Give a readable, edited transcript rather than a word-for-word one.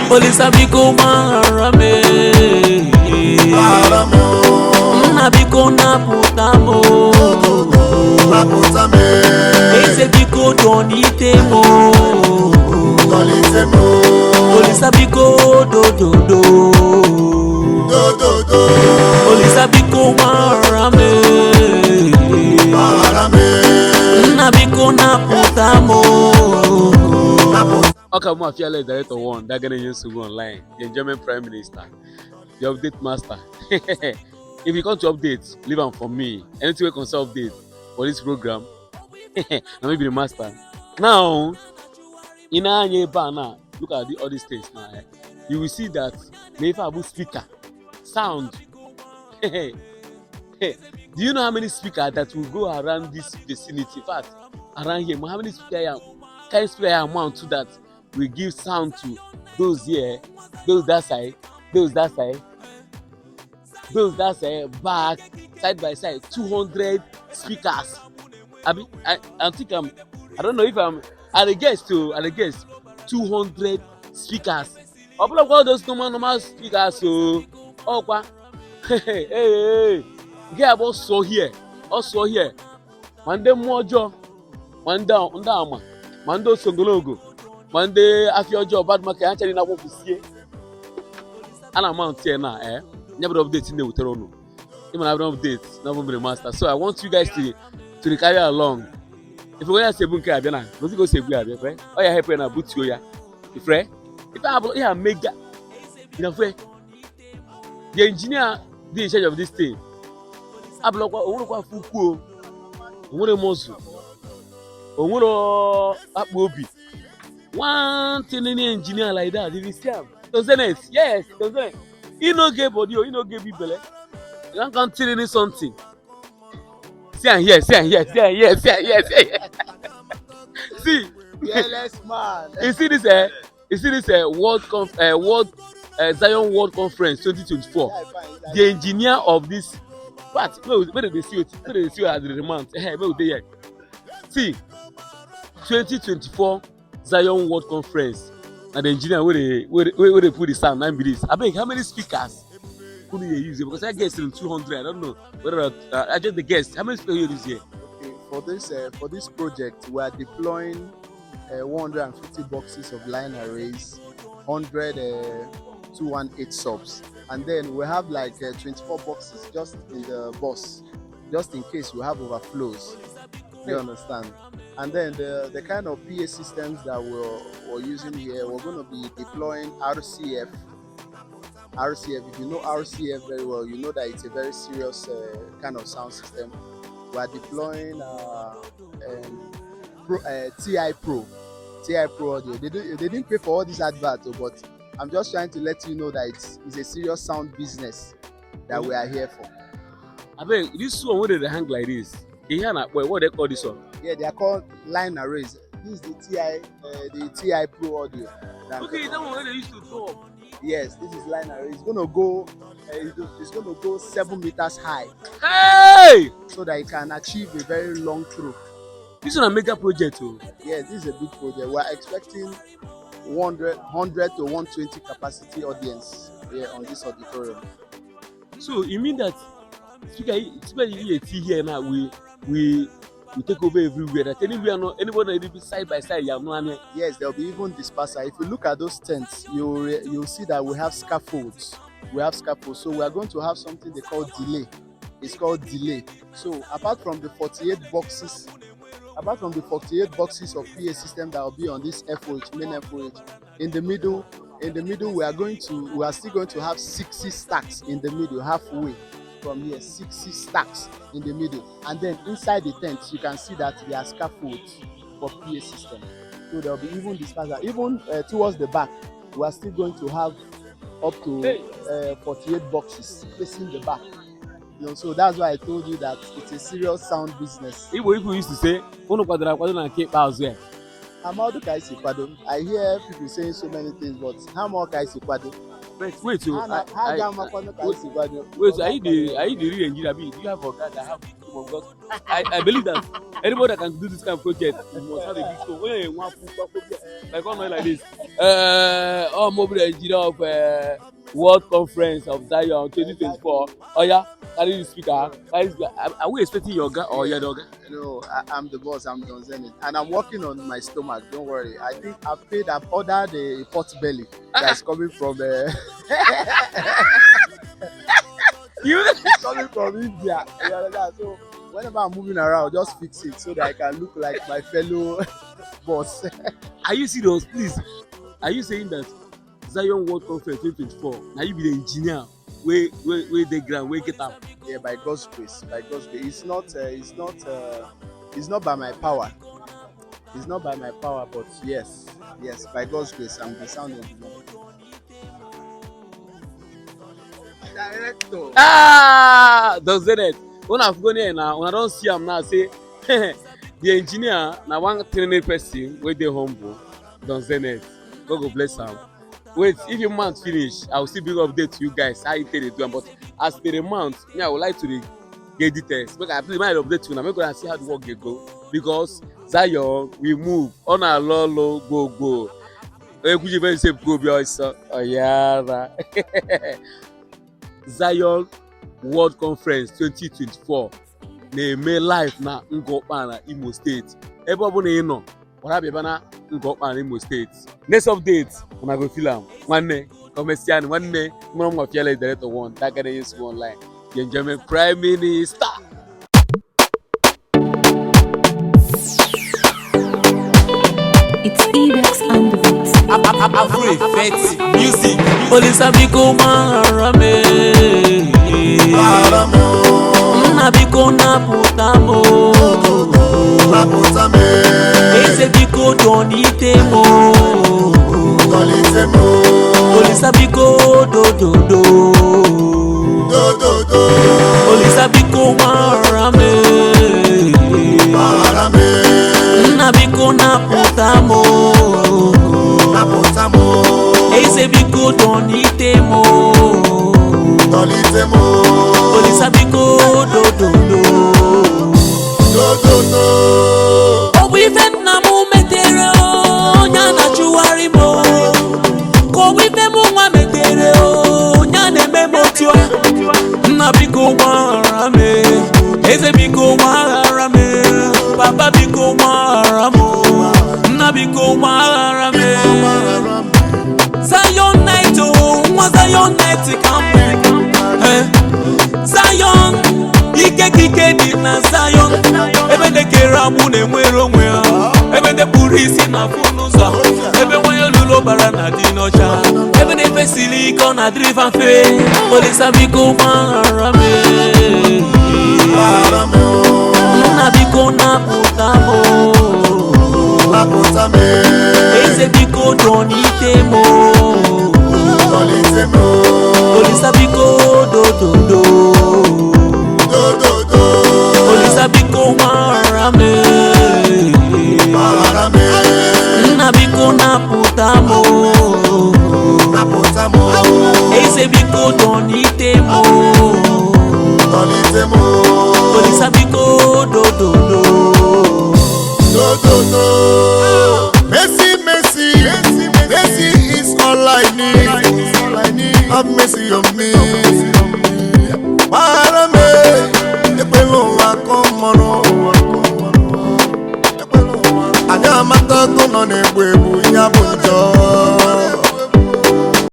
Police abiko marame. Nabiko naputamo. Ese biko donitemo. Police abiko do. Police abiko marame. Nabiko naputamo. Okay, I'm a fearless director one. That gonna use to go online. The German Prime Minister, the update master. If you come to update, leave them for me. Anything we can update for this program, I may be the master. Now, in our banner, look at all these things now. You will see that if I put speaker, sound. Do you know how many speakers that will go around this vicinity? In fact, around here, how many speakers can speaker amount to that? We give sound to those here, those that side, back, side by side, 200 speakers. I think I don't know if I'm at a guess 200 speakers. All those normal speakers, so hey, get also here. One day Mojo, one down, one do Songologo. Monday after your job, bad market actually not want to see. And I'm out here now, never update in the Uterono. Even I don't update, never be the master. So I want you guys to carry along. If you want to say bunker, don't go say bunker, right? Oh, yeah, help na boot you, yeah. If I have mega, you know, the engineer be in charge of this thing. I block what Fuku, what a mozu, what a Abobi. One thing any engineer like that, if it's scam, doesn't it? Yes, doesn't it? He no give body, he no give people. You can't tell any something. Yes. See, fearless man. You see this? World Zion World Conference 2024. The engineer of this part, where did they see it? Where did they see it at the remand? Hey, where they here? See, 2024. Zion World Conference and the engineer where they put the sound 9 minutes. I beg, how many speakers could you use? Because I guess in 200. I don't know whether I just the guess. How many speakers you use here? Okay, for this project, we are deploying 150 boxes of line arrays, 100 218 subs, and then we have like 24 boxes just in the bus, just in case we have overflows. You understand? And then the kind of PA systems that we're using here, we're going to be deploying RCF. If you know RCF very well, you know that it's a very serious kind of sound system. We are deploying TI Pro audio. They didn't pay for all these adverts, but I'm just trying to let you know that it's a serious sound business that we are here for. I mean, this one where they hang like this. What they call this one? Yeah, they are called line arrays. This is the TI Pro audio. Okay, that one where they used to talk. Yes, this is line array. It's gonna go 7 meters high. Hey! So that it can achieve a very long throw. This is a mega project, oh. Yes, this is a big project. We are expecting 100 to 120 capacity audience here on this auditorium. So you mean that here now we take over everywhere. That anywhere, anybody will be side by side. Yes, there will be even disperser. If you look at those tents, you'll see that we have scaffolds. So we are going to have something they call delay. It's called delay. So apart from the 48 boxes of PA system that will be on this FOH, main FOH, in the middle we are still going to have 60 stacks in the middle, halfway from here, 60 stacks in the middle, and then inside the tent you can see that there are scaffolds for PA system. So there will be even disperser. Even towards the back, we are still going to have up to 48 boxes facing the back. So that's why I told you that it's a serious sound business. People used to say, I hear people saying so many things, but how more kaisi kwado? Wait, are you the real engineer? Do you have a guy that have stone because I believe that anybody that can do this kind of project must have a big stone. When you want like like this, mobile engineer of World Conference of Zion 2024. Oh yeah, carry the speaker. Are we expecting your guy or your dog? No, I'm the boss. I'm Don Zenith, and I'm working on my stomach. Don't worry. I think I've ordered a pot belly that's coming from it's coming from India. You understand? So whenever I'm moving around, just fix it so that I can look like my fellow boss. Are you serious? Please. Are you saying that Zion World Conference 2024? Now you be the engineer. Where they ground, where get up? Yeah, by God's grace. By God's grace. It's not by my power. It's not by my power, but yes, by God's grace, I'm the sound of the Lord. Director. Don Zenith. When I've gone here now, when I don't see him now, say the engineer now one trained person where they humble. Don Zenith. God go bless him. Wait, if your month finish, I will still bring update to you guys how you take it doing. But as the month, I would like to get details. Because I please might update you now. I'm going to see how the work get go. Because Zion, we move on our low go. Could you say go oh yeah. Zion World Conference 2024 na-eme live na Okpala Imo State. Ebe ọ bụla ị nọ, ọra bịa na Okpala Imo State. Next update, una go feel am. Nwanne, commercial nwanne, mụrụ m fiele director one, that guy is online. The enjoyment Prime Minister. It's Ebex and the beats. Afro effect music. Police abiko marame. Nabiko na putamo. Ese biko donitemo. Police abiko do. Police abiko marame. Nabiko na putamo. Ese biko donitemo. Police abiko do. Oh, we ven na mu metere o nyana chuwari mo. Ko we ven mu wa metere o nyane memotio. Na biko warame. Ese biko warame. Papa biko waramo. Na biko warame. Zion night oh, Zion night come. Zion, ike di na Zion. Ebe de keramu ne nwere onwe ya. Ebe de puru isi na funuza. Ebe nwayo lulo bara na di nocha. Ebe de fesili iko na driven fe. Police abiko marame. Na biko na putamo. Eze biko donitemo. Police abiko do. Police abiko marame. Na biko na putamo. Eze biko donitemo. Police abiko do. Mercy is all I need. Have mercy on me. Marame, epelo akomono. Anya matako no nebu ya bunjo.